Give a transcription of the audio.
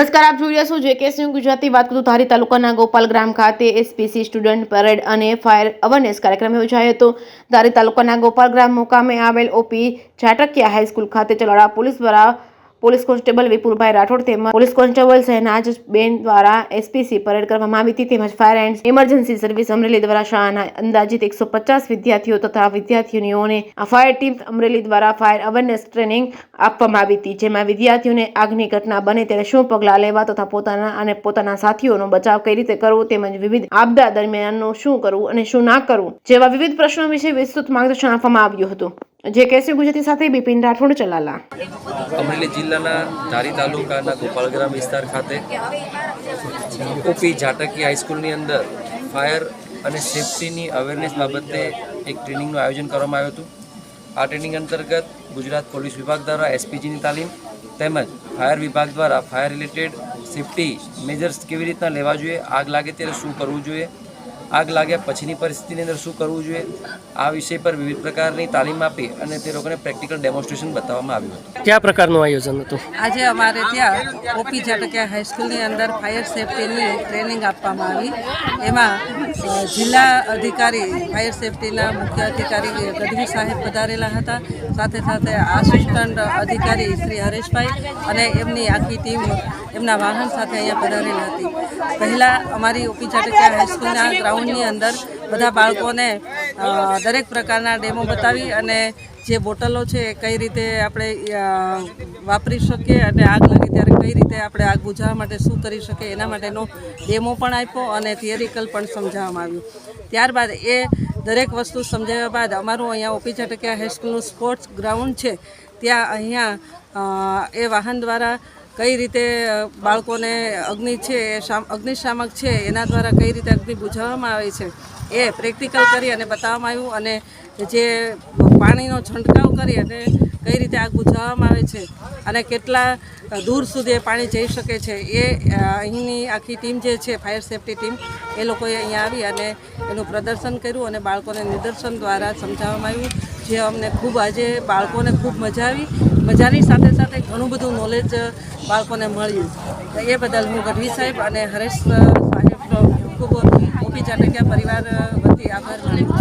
નમસ્કાર, આપ જોઈ રહ્યા છો જેકેએસ ન્યૂઝ ગુજરાતી। વાત કરું ધારી તાલુકાના ગોપાલ ગ્રામ ખાતે એસપીસી સ્ટુડન્ટ પરેડ અને ફાયર અવેરનેસ કાર્યક્રમ યોજાયો હતો। ધારી તાલુકાના ગોપાલ ગ્રામ મુકામે આવેલ ઓપી ઝાટકિયા હાઈસ્કૂલ ખાતે ચલાડા પોલીસ દ્વારા પોલીસ કોન્સ્ટેબલ વિપુલભાઈ રાઠોડ તેમજ પોલીસ કોન્સ્ટેબલ શહેનાજ બેન દ્વારા એસપીસી પરેડ કરવામાં આવી હતી। તેમજ fire and emergency service Amreli દ્વારા શાળાના અંદાજિત 150 વિદ્યાર્થીઓ તથા વિદ્યાર્થીનીઓને આ ફાયર ટીમ અમરેલી દ્વારા ફાયર અવેરનેસ ટ્રેનિંગ આપવામાં આવી હતી, જેમાં વિદ્યાર્થીઓને આગની ઘટના બને ત્યારે શું પગલાં લેવા તથા પોતાના અને પોતાના સાથીઓનો બચાવ કઈ રીતે કરવો તેમજ વિવિધ આપદા દરમિયાનનું શું કરવું અને શું ના કરવું જેવા વિવિધ પ્રશ્નો વિશે વિસ્તૃત માર્ગદર્શન આપવામાં આવ્યું હતું। જેકેએસ ગુજરાતી સાથે બિપિન રાઠોડ ચલાલા। અમરેલી જિલ્લાના ધારી તાલુકાના ગોપાલગ્રામ વિસ્તાર ખાતે ઓપી ઝાટકિયા હાઈસ્કૂલની અંદર ફાયર અને સેફટીની અવેરનેસ બાબતે એક ટ્રેનિંગનું આયોજન કરવામાં આવ્યું હતું। આ ટ્રેનિંગ અંતર્ગત ગુજરાત પોલીસ વિભાગ દ્વારા એસપીજીની તાલીમ તેમજ ફાયર વિભાગ દ્વારા ફાયર રિલેટેડ સેફટી મેજર્સ કેવી રીતના લેવા જોઈએ, આગ લાગે ત્યારે શું કરવું જોઈએ, આગ લાગ્યા પછીની પરિસ્થિતિની અંદર શું કરવું જોઈએ, આ વિષય પર વિવિધ પ્રકારની તાલીમ આપી અને તે લોકોને પ્રેક્ટિકલ ડેમોન્સ્ટ્રેશન બતાવવામાં આવ્યું હતું। કયા પ્રકારનું આયોજન હતું? આજે અમારે ત્યાં ઓપી ઝાટકિયા હાઈસ્કૂલની અંદર ફાયર સેફટીની ટ્રેનિંગ આપવામાં આવી। એમાં જિલ્લા અધિકારી ફાયર સેફટીના મુખ્ય અધિકારી ગઢવી સાહેબ પધારેલા હતા, સાથે સાથે આસિસ્ટન્ટ અધિકારી શ્રી હરેશભાઈ અને એમની આખી ટીમ એમના વાહન સાથે અહીંયા પધારેલી હતી। પહેલાં અમારી ઓપી ઝાટકિયા હાઈસ્કૂલના ગ્રાઉન્ડની અંદર બધા બાળકોને દરેક પ્રકારના ડેમો બતાવી અને જે બોટલો છે એ કઈ રીતે આપણે વાપરી શકીએ અને આગ લાગે ત્યારે કઈ રીતે આપણે આગ બુઝાવવા માટે શું કરી શકીએ એના માટેનો ડેમો પણ આપ્યો અને થિયરિકલ પણ સમજાવવામાં આવ્યું। ત્યારબાદ એ દરેક વસ્તુ સમજાવ્યા બાદ અમારું અહીંયા ઓપી ઝાટકિયા હાઈસ્કૂલનું સ્પોર્ટ્સ ગ્રાઉન્ડ છે ત્યાં અહીંયા એ વાહન દ્વારા કઈ રીતે બાળકોને અગ્નિ છે અગ્નિશામક છે એના દ્વારા કઈ રીતે અગ્નિ બુઝાવવામાં આવે છે એ પ્રેક્ટિકલ કરી અને બતાવવામાં આવ્યું અને જે પાણીનો છંટકાવ કરી અને કઈ રીતે આગ બુઝાવવામાં આવે છે અને કેટલા દૂર સુધી એ પાણી જઈ શકે છે એ અહીંની આખી ટીમ જે છે ફાયર સેફટી ટીમ એ લોકોએ અહીંયા આવી અને એનું પ્રદર્શન કર્યું અને બાળકોને નિદર્શન દ્વારા સમજાવવામાં આવ્યું, જે અમને ખૂબ આજે બાળકોને ખૂબ મજા આવી। મજાની સાથે સાથે ઘણું બધું નોલેજ બાળકોને મળ્યું। એ બદલ હું ગઢવી સાહેબ અને હરેશ સાહેબ ખૂબ ઓપી ઝાટકિયા પરિવાર વતી આભાર માનું છું।